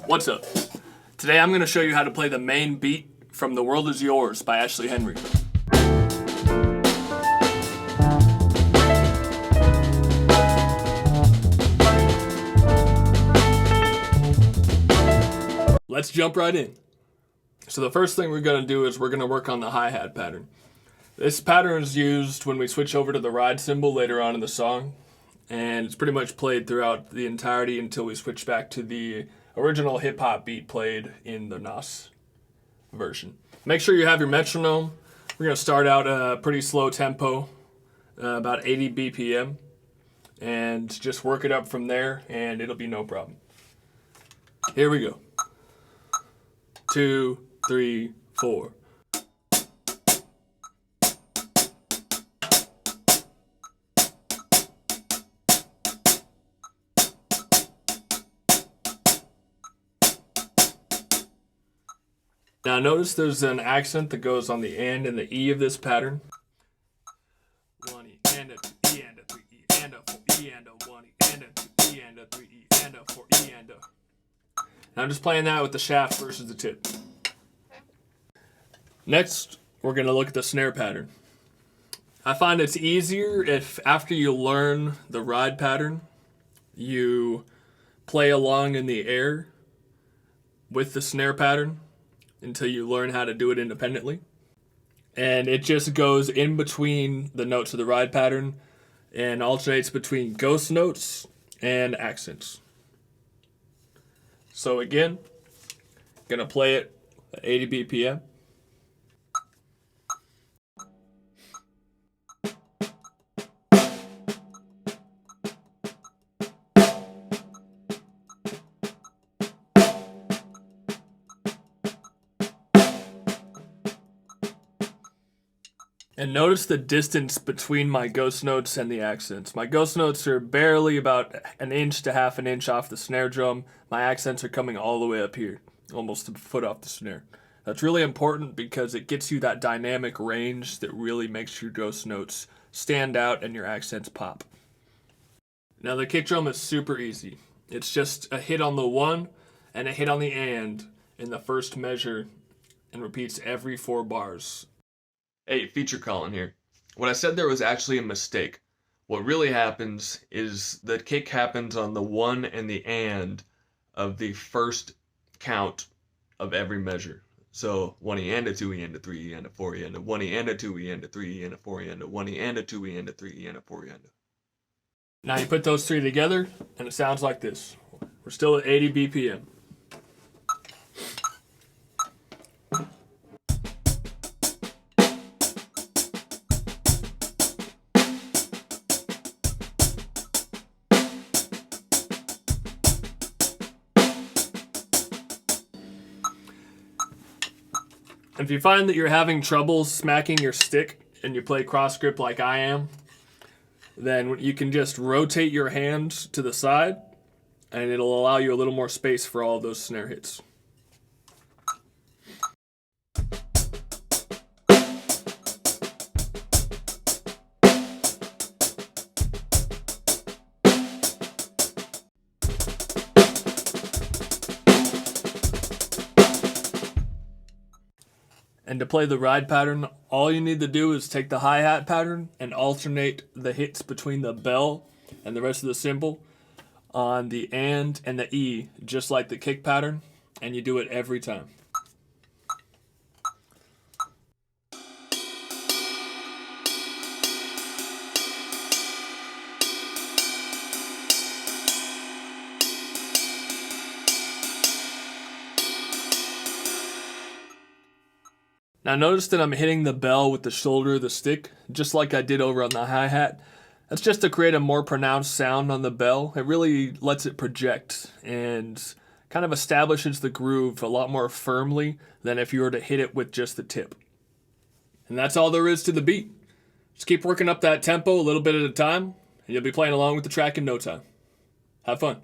What's up? Today I'm going to show you how to play the main beat from The World Is Yours by Ashley Henry. Let's jump right in. So the first thing we're going to do is we're going to work on the hi-hat pattern. This pattern is used when we switch over to the ride cymbal later on in the song, and it's pretty much played throughout the entirety until we switch back to the original hip-hop beat played in the Nas version. Make sure you have your metronome. We're going to start out a pretty slow tempo, about 80 BPM, and just work it up from there, and it'll be no problem. Here we go. 2, 3, 4. Now notice there's an accent that goes on the and and the E of this pattern. 1 E and a 2 E and a 3 E and a 4 E and a 1 E and a 2 E and a 3 E and a 4 E and a. Now I'm just playing that with the shaft versus the tip. Next, we're going to look at the snare pattern. I find it's easier if after you learn the ride pattern, you play along in the air with the snare pattern until you learn how to do it independently. And it just goes in between the notes of the ride pattern and alternates between ghost notes and accents. So again, gonna play it at 80 BPM. And notice the distance between my ghost notes and the accents. My ghost notes are barely about an inch to half an inch off the snare drum. My accents are coming all the way up here, almost a foot off the snare. That's really important because it gets you that dynamic range that really makes your ghost notes stand out and your accents pop. Now the kick drum is super easy. It's just a hit on the one and a hit on the and in the first measure and repeats every 4 bars. Hey, feature Colin here. What I said there was actually a mistake. What really happens is the kick happens on the 1 and the and of the first count of every measure. So 1 E and a 2 E and a 3 E and a 4 E and a 1 E and a 2 E and a 3 E and a 4 E and a 1 E and a 2 E and a 3 E and a 4 E and a. Now you put those three together and it sounds like this. We're still at 80 BPM. If you find that you're having trouble smacking your stick and you play cross grip like I am, then you can just rotate your hand to the side and it'll allow you a little more space for all of those snare hits. And to play the ride pattern, all you need to do is take the hi-hat pattern and alternate the hits between the bell and the rest of the cymbal on the and the E, just like the kick pattern, and you do it every time. Now notice that I'm hitting the bell with the shoulder of the stick, just like I did over on the hi-hat. That's just to create a more pronounced sound on the bell. It really lets it project and kind of establishes the groove a lot more firmly than if you were to hit it with just the tip. And that's all there is to the beat. Just keep working up that tempo a little bit at a time, and you'll be playing along with the track in no time. Have fun.